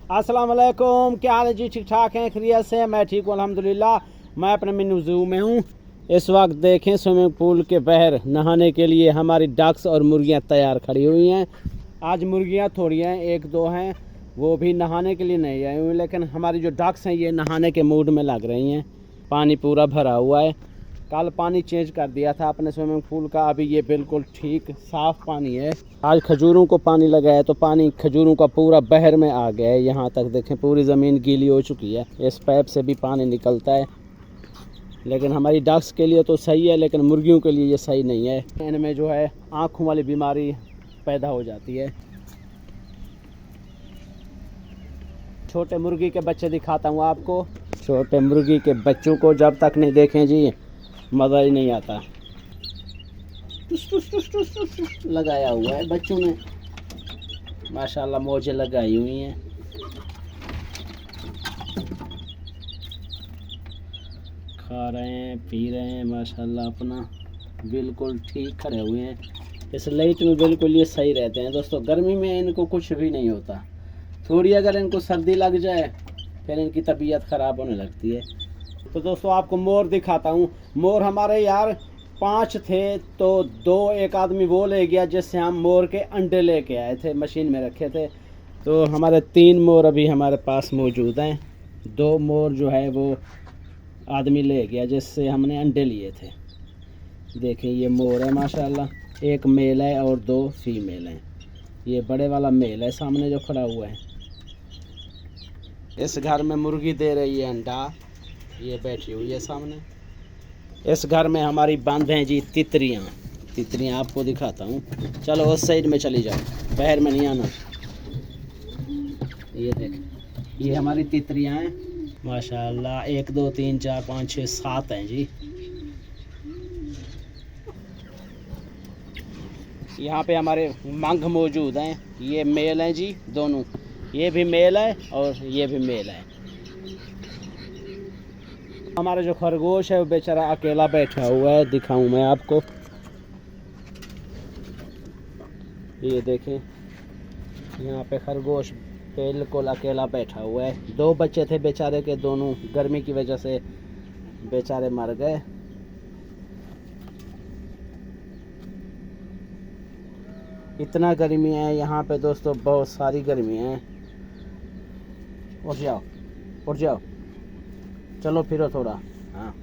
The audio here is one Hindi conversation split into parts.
अस्सलाम वालेकुम, क्या हाल है जी? ठीक ठाक हैं, खैरियत से? मैं ठीक हूँ अल्हम्दुलिल्लाह। मैं अपने मिनी ज़ू में हूँ। इस वक्त देखें स्विमिंग पूल के बाहर नहाने के लिए हमारी डक्स और मुर्गियाँ तैयार खड़ी हुई हैं। आज मुर्गियाँ थोड़ी हैं, एक दो हैं, वो भी नहाने के लिए नहीं आई हुई, लेकिन हमारी जो डक्स हैं ये नहाने के मूड में लग रही हैं। पानी पूरा भरा हुआ है। कल पानी चेंज कर दिया था अपने स्विमिंग पूल का, अभी ये बिल्कुल ठीक साफ़ पानी है। आज खजूरों को पानी लगाया तो पानी खजूरों का पूरा बहर में आ गया है। यहाँ तक देखें पूरी ज़मीन गीली हो चुकी है। इस पाइप से भी पानी निकलता है, लेकिन हमारी डक्स के लिए तो सही है, लेकिन मुर्गियों के लिए ये सही नहीं है। इनमें जो है आँखों वाली बीमारी पैदा हो जाती है। छोटे मुर्गी के बच्चे दिखाता हूँ आपको। छोटे मुर्गी के बच्चों को जब तक नहीं देखें जी मज़ा ही नहीं आता। लगाया हुआ है बच्चों ने, माशाल्लाह मौजें लगाई हुई हैं। खा रहे हैं, पी रहे हैं, माशाल्लाह अपना बिल्कुल ठीक खड़े हुए हैं। इस लाइट में बिल्कुल ये सही रहते हैं दोस्तों। गर्मी में इनको कुछ भी नहीं होता, थोड़ी अगर इनको सर्दी लग जाए फिर इनकी तबीयत ख़राब होने लगती है। तो दोस्तों आपको मोर दिखाता हूँ। मोर हमारे यार 5 थे, तो 2 एक आदमी वो ले गया जिससे हम मोर के अंडे लेके आए थे, मशीन में रखे थे। तो हमारे 3 मोर अभी हमारे पास मौजूद हैं। 2 मोर जो है वो आदमी ले गया जिससे हमने अंडे लिए थे। देखें ये मोर है माशाल्लाह, एक मेल है और 2 फीमेल हैं। ये बड़े वाला मेल है सामने जो खड़ा हुआ है। इस घर में मुर्गी दे रही है अंडा, ये बैठी हुई है सामने। इस घर में हमारी बंद हैं जी तितरियाँ। तितरियाँ आपको दिखाता हूँ, चलो उस साइड में चली जाओ, बाहर में नहीं आना। ये देख, ये हमारी तितरियाँ हैं माशाल्लाह। 1 2 3 4 5 6 7 हैं जी। यहाँ पे हमारे मंग मौजूद हैं। ये मेल हैं जी दोनों, ये भी मेल है और ये भी मेल है। हमारा जो खरगोश है वो बेचारा अकेला बैठा हुआ है, दिखाऊं मैं आपको। ये देखें यहाँ पे खरगोश बिल्कुल अकेला बैठा हुआ है। 2 बच्चे थे बेचारे के, दोनों गर्मी की वजह से बेचारे मर गए। इतना गर्मी है यहाँ पे दोस्तों, बहुत सारी गर्मी है। उठ जाओ, उठ जाओ, चलो फिरो थोड़ा। हाँ,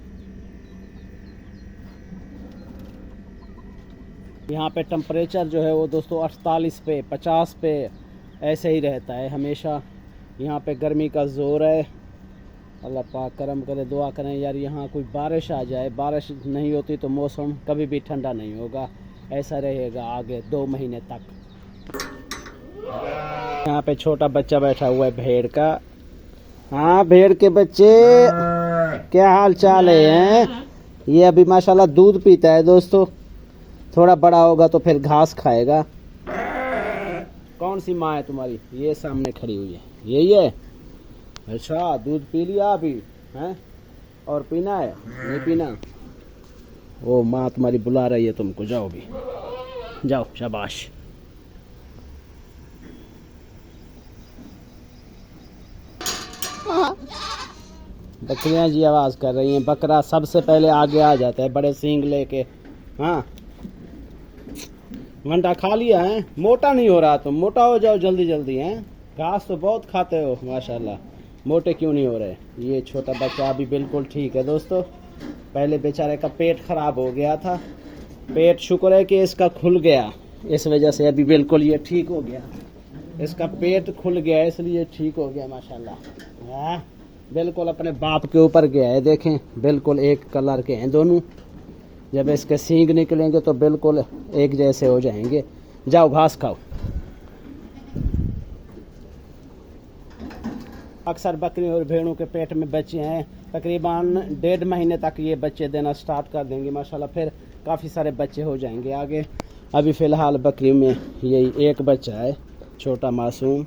यहाँ पे टेम्परेचर जो है वो दोस्तों 48 पे 50 पे ऐसे ही रहता है हमेशा। यहाँ पे गर्मी का ज़ोर है। अल्लाह पाक करम करे, दुआ करें यार यहाँ कोई बारिश आ जाए। बारिश नहीं होती तो मौसम कभी भी ठंडा नहीं होगा, ऐसा रहेगा आगे 2 महीने तक। यहाँ पे छोटा बच्चा बैठा हुआ है भेड़ का। हाँ भेड़ के बच्चे, क्या हाल चाल है? ये अभी माशाल्लाह दूध पीता है दोस्तों, थोड़ा बड़ा होगा तो फिर घास खाएगा। कौन सी माँ है तुम्हारी? ये सामने खड़ी हुई है, यही है। अच्छा दूध पी लिया अभी हैं, और पीना है? नहीं पीना? वो माँ तुम्हारी बुला रही है तुमको, जाओ भी, जाओ, शाबाश। बकरियां जी आवाज़ कर रही हैं। बकरा सबसे पहले आगे आ जाता है बड़े सींग लेके। हाँ घंटा खा लिया है, मोटा नहीं हो रहा तुम, मोटा हो जाओ जल्दी जल्दी हैं। घास तो बहुत खाते हो माशाल्लाह, मोटे क्यों नहीं हो रहे? ये छोटा बच्चा अभी बिल्कुल ठीक है दोस्तों। पहले बेचारे का पेट ख़राब हो गया था, पेट शुक्र है कि इसका खुल गया, इस वजह से अभी बिल्कुल ये ठीक हो गया। इसका पेट खुल गया इसलिए ठीक हो गया माशाल्लाह। हाँ बिल्कुल अपने बाप के ऊपर गया है। देखें बिल्कुल एक कलर के हैं दोनों। जब इसके सींग निकलेंगे तो बिल्कुल एक जैसे हो जाएंगे। जाओ घास खाओ। अक्सर बकरी और भेड़ों के पेट में बच्चे हैं, तकरीबन 1.5 महीने तक ये बच्चे देना स्टार्ट कर देंगे माशाल्लाह, फिर काफ़ी सारे बच्चे हो जाएंगे आगे। अभी फ़िलहाल बकरी में यही एक बच्चा है, छोटा मासूम।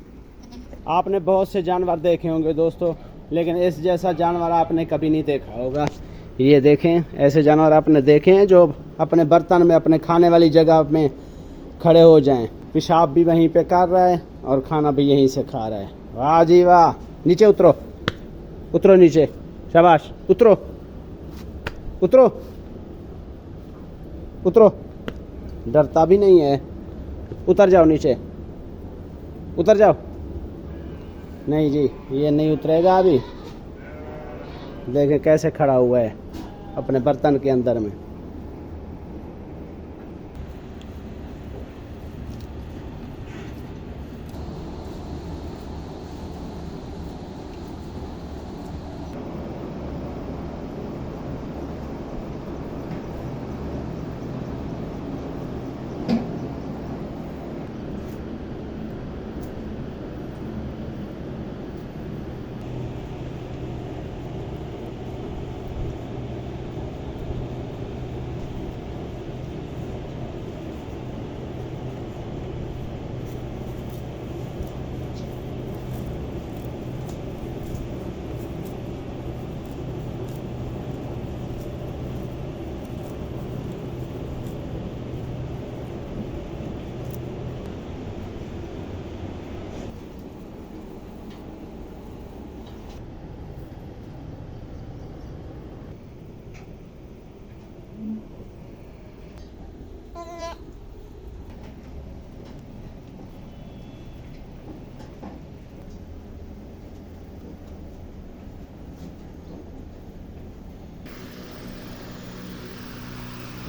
आपने बहुत से जानवर देखे होंगे दोस्तों, लेकिन इस जैसा जानवर आपने कभी नहीं देखा होगा। ये देखें, ऐसे जानवर आपने देखे हैं जो अपने बर्तन में, अपने खाने वाली जगह में खड़े हो जाएं, पेशाब भी वहीं पे कर रहा है और खाना भी यहीं से खा रहा है। वाह जी वाह, नीचे उतरो, उतरो नीचे, शाबाश, उतरो उतरो उतरो, डरता भी नहीं है, उतर जाओ नीचे, उतर जाओ। नहीं जी, ये नहीं उतरेगा अभी। देखें कैसे खड़ा हुआ है अपने बर्तन के अंदर में।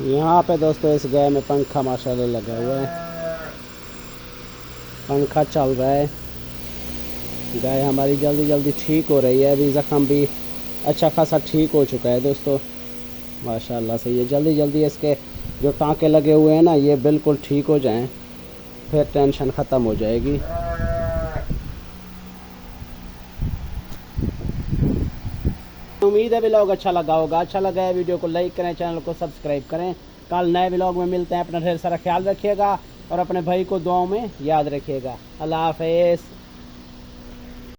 यहाँ पे दोस्तों इस गाय में पंखा माशाल्लाह लगा हुआ है, पंखा चल रहा है। गाय हमारी जल्दी जल्दी ठीक हो रही है, अभी ज़ख्म भी अच्छा खासा ठीक हो चुका है दोस्तों माशाल्लाह से। ये जल्दी जल्दी इसके जो टाँके लगे हुए हैं ना, ये बिल्कुल ठीक हो जाएं, फिर टेंशन ख़त्म हो जाएगी। उम्मीद है व्लॉग अच्छा लगा होगा। अच्छा लगा है वीडियो को लाइक करें, चैनल को सब्सक्राइब करें। कल नए व्लॉग में मिलते हैं। अपना ढेर सारा ख्याल रखिएगा और अपने भाई को दुआओं में याद रखिएगा। अल्लाह हाफ़िज़।